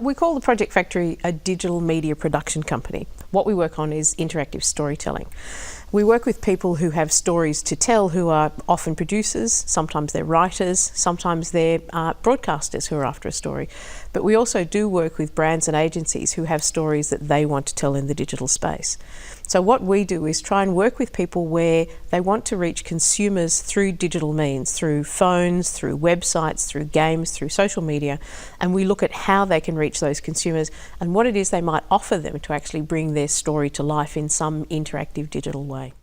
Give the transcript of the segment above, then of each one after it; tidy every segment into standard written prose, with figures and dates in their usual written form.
We call the Project Factory a digital media production company. What we work on is interactive storytelling. We work with people who have stories to tell, who are often producers, sometimes they're writers, sometimes they're broadcasters who are after a story. But we also do work with brands and agencies who have stories that they want to tell in the digital space. So what we do is try and work with people where they want to reach consumers through digital means, through phones, through websites, through games, through social media, and we look at how they can reach those consumers and what it is they might offer them to actually bring their story to life in some interactive digital way.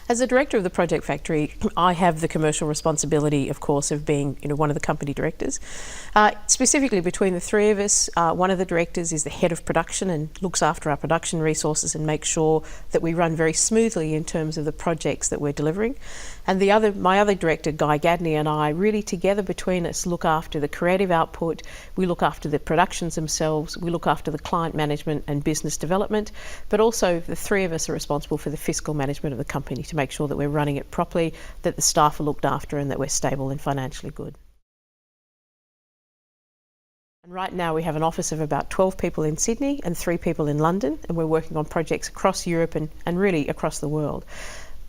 As the director of the Project Factory, I have the commercial responsibility, of course, of being one of the company directors. Specifically, between the three of us, one of the directors is the head of production and looks after our production resources and makes sure that we run very smoothly in terms of the projects that we're delivering. And my other director, Guy Gadney, and I really together between us look after the creative output, we look after the productions themselves, we look after the client management and business development, but also the three of us are responsible for the fiscal management of the company to make sure that we're running it properly, that the staff are looked after and that we're stable and financially good. And right now we have an office of about 12 people in Sydney and 3 people in London, and we're working on projects across Europe and really across the world.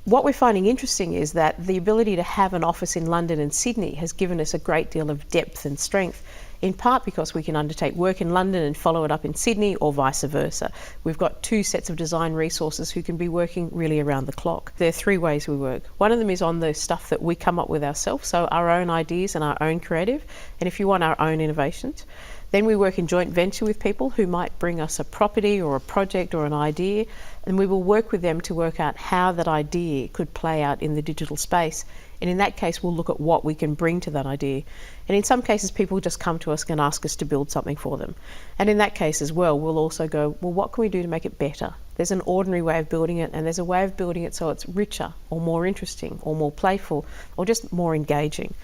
What we're finding interesting is that the ability to have an office in London and Sydney has given us a great deal of depth and strength, in part because we can undertake work in London and follow it up in Sydney or vice versa. We've got 2 sets of design resources who can be working really around the clock. There are 3 ways we work. One of them is on the stuff that we come up with ourselves, so our own ideas and our own creative, and if you want, our own innovations. Then we work in joint venture with people who might bring us a property or a project or an idea, and we will work with them to work out how that idea could play out in the digital space. And in that case, we'll look at what we can bring to that idea. And in some cases, people just come to us and ask us to build something for them. And in that case as well, we'll also go, well, what can we do to make it better? There's an ordinary way of building it, and there's a way of building it so it's richer or more interesting or more playful or just more engaging.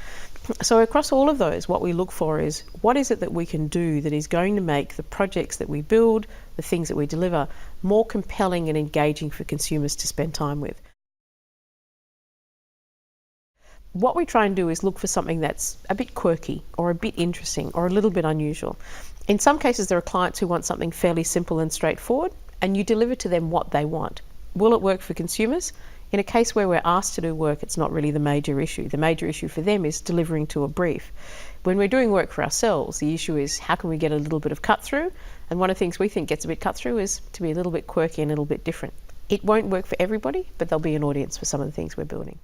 So across all of those, what we look for is what is it that we can do that is going to make the projects that we build, the things that we deliver, more compelling and engaging for consumers to spend time with. What we try and do is look for something that's a bit quirky or a bit interesting or a little bit unusual. In some cases, there are clients who want something fairly simple and straightforward, and you deliver to them what they want. Will it work for consumers? In a case where we're asked to do work, it's not really the major issue. The major issue for them is delivering to a brief. When we're doing work for ourselves, the issue is how can we get a little bit of cut through? And one of the things we think gets a bit cut through is to be a little bit quirky and a little bit different. It won't work for everybody, but there'll be an audience for some of the things we're building.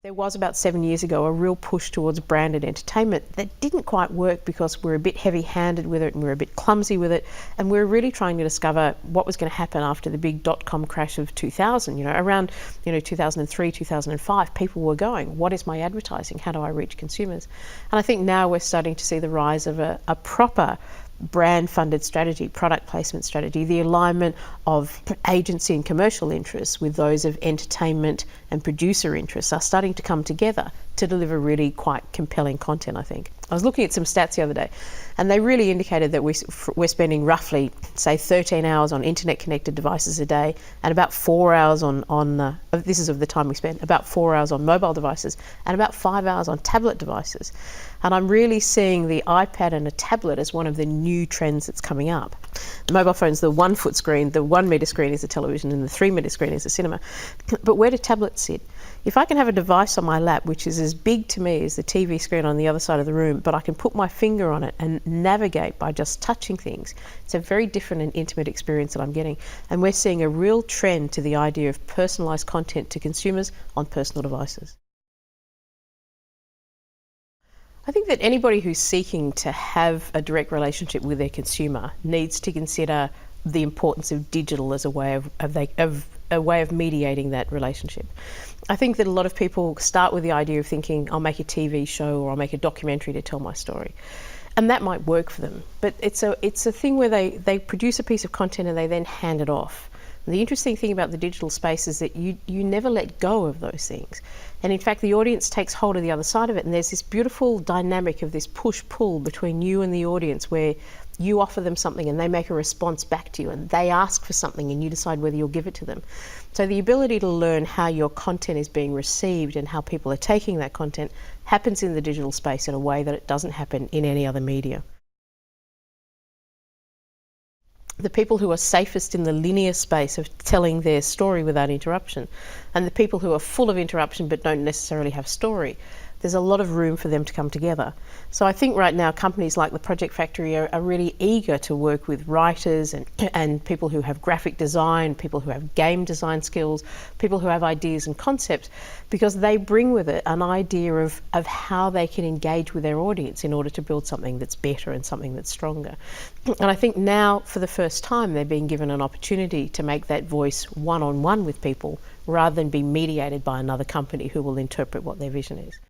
There was about 7 years ago a real push towards branded entertainment that didn't quite work because we're a bit heavy-handed with it and we're a bit clumsy with it, and we're really trying to discover what was going to happen after the big dot-com crash of 2000. Around 2003, 2005, people were going, what is my advertising? How do I reach consumers? And I think now we're starting to see the rise of a proper brand-funded strategy, product placement strategy, the alignment of agency and commercial interests with those of entertainment and producer interests are starting to come together to deliver really quite compelling content, I think. I was looking at some stats the other day, and they really indicated that we're spending roughly, say, 13 hours on internet-connected devices a day, and about 4 hours this is of the time we spend, about 4 hours on mobile devices, and about 5 hours on tablet devices. And I'm really seeing the iPad and a tablet as one of the new trends that's coming up. The mobile phone's the 1 foot screen, the 1 metre screen is a television, and the 3 metre screen is a cinema. But where do tablets sit? If I can have a device on my lap which is as big to me as the TV screen on the other side of the room, but I can put my finger on it and navigate by just touching things, it's a very different and intimate experience that I'm getting. And we're seeing a real trend to the idea of personalised content to consumers on personal devices. I think that anybody who's seeking to have a direct relationship with their consumer needs to consider the importance of digital as a way of mediating that relationship. I think that a lot of people start with the idea of thinking, I'll make a TV show or I'll make a documentary to tell my story. And that might work for them, but it's a thing where they produce a piece of content and they then hand it off. And the interesting thing about the digital space is that you never let go of those things. And in fact, the audience takes hold of the other side of it, and there's this beautiful dynamic of this push-pull between you and the audience where You offer them something and they make a response back to you, and they ask for something and you decide whether you'll give it to them. So the ability to learn how your content is being received and how people are taking that content happens in the digital space in a way that it doesn't happen in any other media. The people who are safest in the linear space of telling their story without interruption, and the people who are full of interruption but don't necessarily have story, there's a lot of room for them to come together. So I think right now companies like the Project Factory are really eager to work with writers and people who have graphic design, people who have game design skills, people who have ideas and concepts, because they bring with it an idea of how they can engage with their audience in order to build something that's better and something that's stronger. And I think now, for the first time, they're being given an opportunity to make that voice one-on-one with people rather than be mediated by another company who will interpret what their vision is.